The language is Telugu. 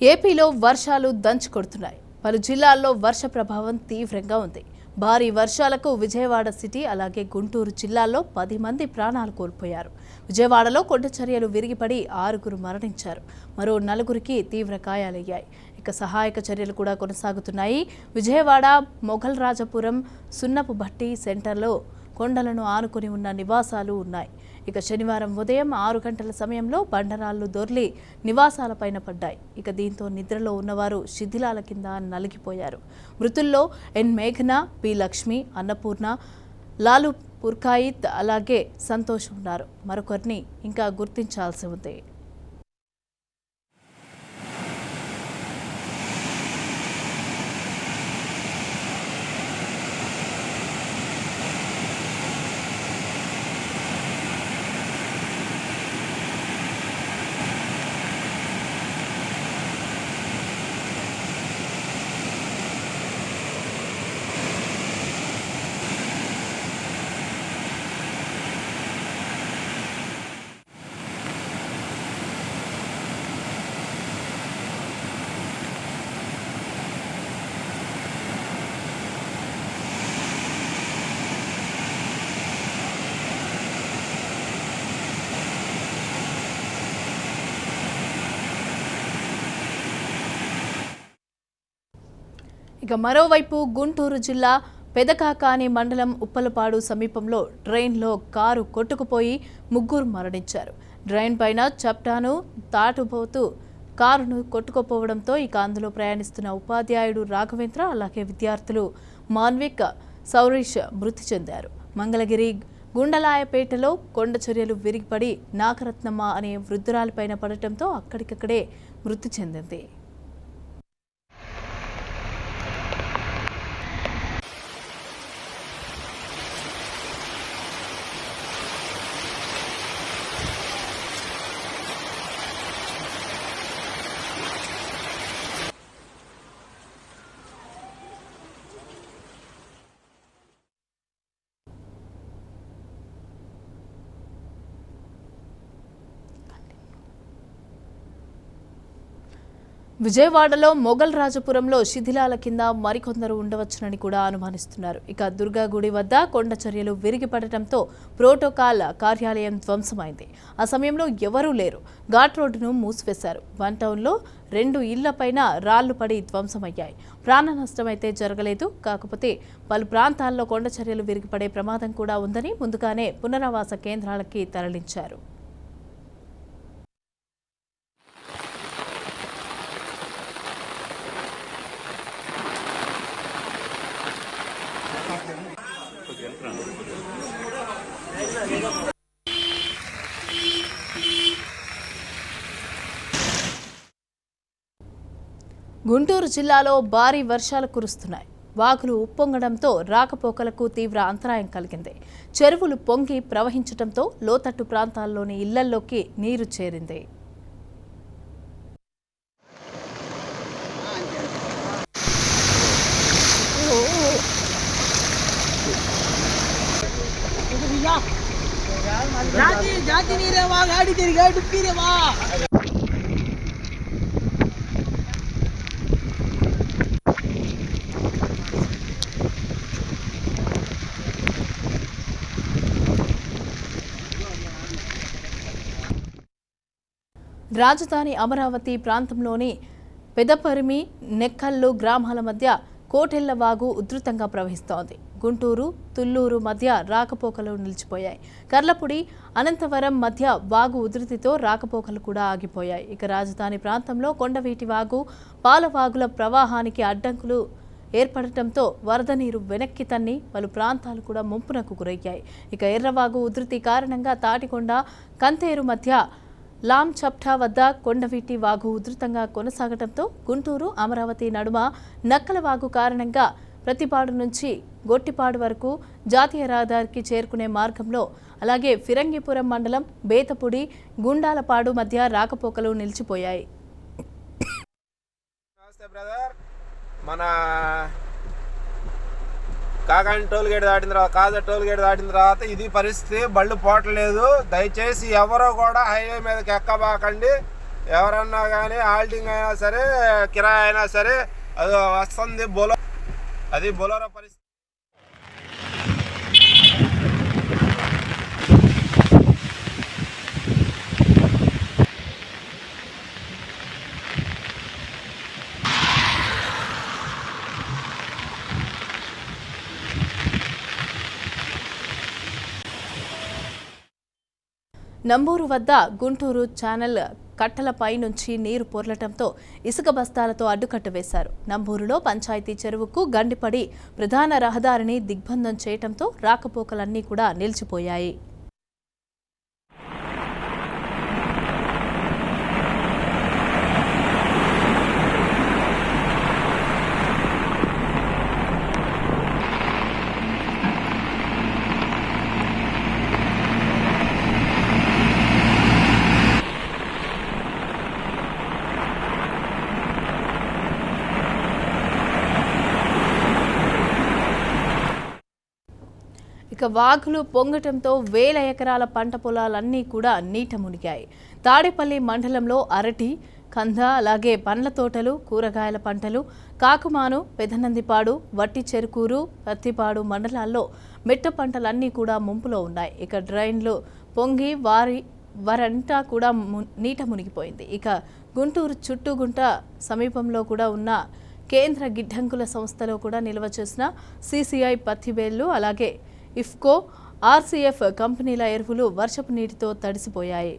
ఏపీలో వర్షాలు దంచుకొడుతున్నాయి. పలు జిల్లాల్లో వర్ష ప్రభావం తీవ్రంగా ఉంది. భారీ వర్షాలకు విజయవాడ సిటీ అలాగే గుంటూరు జిల్లాల్లో 10 మంది ప్రాణాలు కోల్పోయారు. విజయవాడలో కొండచర్యలు విరిగిపడి 6 మరణించారు. మరో 4కి తీవ్ర గాయాలయ్యాయి. ఇక సహాయక చర్యలు కూడా కొనసాగుతున్నాయి. విజయవాడ మొఘల్ రాజపురం సున్నపు భట్టి సెంటర్లో కొండలను ఆనుకొని ఉన్న నివాసాలు ఉన్నాయి. ఇక శనివారం ఉదయం 6 గంటల సమయంలో బండరాళ్లు దొర్లి నివాసాలపైన పడ్డాయి. ఇక దీంతో నిద్రలో ఉన్నవారు శిథిలాల కింద నలిగిపోయారు. మృతుల్లో ఎన్ మేఘన, పి లక్ష్మి, అన్నపూర్ణ, లాలు పుర్కాయిత్ అలాగే సంతోష్ ఉన్నారు. మరొకరిని ఇంకా గుర్తించాల్సి ఉంది. ఇక మరోవైపు గుంటూరు జిల్లా పెదకాకాని మండలం ఉప్పలపాడు సమీపంలో డ్రైన్లో కారు కొట్టుకుపోయి 3 మరణించారు. డ్రైన్ పైన చప్టాను దాటుపోతూ కారును కొట్టుకుపోవడంతో ఇక అందులో ప్రయాణిస్తున్న ఉపాధ్యాయుడు రాఘవేంద్ర అలాగే విద్యార్థులు మాన్విక్, సౌరీష్ మృతి చెందారు. మంగళగిరి గుండలాయపేటలో కొండచర్యలు విరిగిపడి నాగరత్నమ్మ అనే వృద్ధురాలిపైన పడటంతో అక్కడికక్కడే మృతి చెందింది. విజయవాడలో మొఘల్ రాజపురంలో శిథిలాల కింద మరికొందరు ఉండవచ్చునని కూడా అనుమానిస్తున్నారు. ఇక దుర్గా గుడి వద్ద కొండచర్యలు విరిగిపడటంతో ప్రోటోకాల్ కార్యాలయం ధ్వంసమైంది. ఆ సమయంలో ఎవరూ లేరు. ఘాట్ రోడ్డును మూసివేశారు. 1 టౌన్లో 2 ఇళ్లపైన రాళ్లు పడి ధ్వంసమయ్యాయి. ప్రాణ నష్టమైతే జరగలేదు. కాకపోతే పలు ప్రాంతాల్లో కొండచర్యలు విరిగిపడే ప్రమాదం కూడా ఉందని ముందుగానే పునరావాస కేంద్రాలకి తరలించారు. గుంటూరు జిల్లాలో భారీ వర్షాలు కురుస్తున్నాయి. వాగులు ఉప్పొంగడంతో రాకపోకలకు తీవ్ర అంతరాయం కలిగింది. చెరువులు పొంగి ప్రవహించడంతో లోతట్టు ప్రాంతాల్లోని ఇళ్లల్లోకి నీరు చేరింది. రాజధాని అమరావతి ప్రాంతంలోని పెదపరిమి, నెక్కల్లు గ్రామాల మధ్య కోటెళ్ల వాగు ఉధృతంగా ప్రవహిస్తోంది. గుంటూరు, తుళ్లూరు మధ్య రాకపోకలు నిలిచిపోయాయి. కర్లపూడి, అనంతవరం మధ్య వాగు ఉధృతితో రాకపోకలు కూడా ఆగిపోయాయి. ఇక రాజధాని ప్రాంతంలో కొండవీటి వాగు, పాలవాగుల ప్రవాహానికి అడ్డంకులు ఏర్పడటంతో వరద నీరు వెనక్కి తన్ని పలు ప్రాంతాలు కూడా ముంపునకు గురయ్యాయి. ఇక ఎర్రవాగు ఉధృతి కారణంగా తాటికొండ, కంతేరు మధ్య లామ్ చప్టా వద్ద కొండవీటి వాగు ఉధృతంగా కొనసాగడంతో గుంటూరు, అమరావతి నడుమ నక్కల వాగు కారణంగా ప్రతిపాడు నుంచి గొట్టిపాడు వరకు జాతీయ రహదారికి చేరుకునే మార్గంలో అలాగే ఫిరంగిపురం మండలం బేతపుడి, గుండాలపాడు మధ్య రాకపోకలు నిలిచిపోయాయి. మన కాకాని టోల్ గేట్ దాటిన తర్వాత కాజా టోల్ గేట్ దాటిన తర్వాత ఇది పరిస్థితి. బళ్ళు పోవట్లేదు. దయచేసి ఎవరో కూడా హైవే మీదకి ఎక్కబాకండి. ఎవరన్నా కానీ హాల్టింగ్ అయినా సరే కిరాయి అయినా సరే అది వస్తుంది బొలోరో పరిస్థితి. నంబూరు వద్ద గుంటూరు ఛానల్ కట్టలపై నుంచి నీరు పొర్లటంతో ఇసుక బస్తాలతో అడ్డుకట్ట వేశారు. నంబూరులో పంచాయతీ చెరువుకు గండిపడి ప్రధాన రహదారిని దిగ్బంధం చేయటంతో రాకపోకలన్నీ కూడా నిలిచిపోయాయి. ఇక వాగులు పొంగటంతో వేల ఎకరాల పంట పొలాలన్నీ కూడా నీట మునిగాయి. తాడేపల్లి మండలంలో అరటి, కంద, అలాగే పండ్ల తోటలు, కూరగాయల పంటలు, కాకుమాను, పెదనందిపాడు, వట్టి చెరుకూరు, పత్తిపాడు మండలాల్లో మెట్ట పంటలన్నీ కూడా ముంపులో ఉన్నాయి. ఇక డ్రైన్లు పొంగి వారంతా కూడా నీట మునిగిపోయింది. ఇక గుంటూరు చుట్టుగుంట సమీపంలో కూడా ఉన్న కేంద్ర గిడ్డంగుల సంస్థలో కూడా నిల్వ చేసిన CCI పత్తి బేళ్లు, అలాగే ఇఫ్కో, RCF కంపెనీల ఎరువులు వర్షపు నీటితో తడిసిపోయాయి.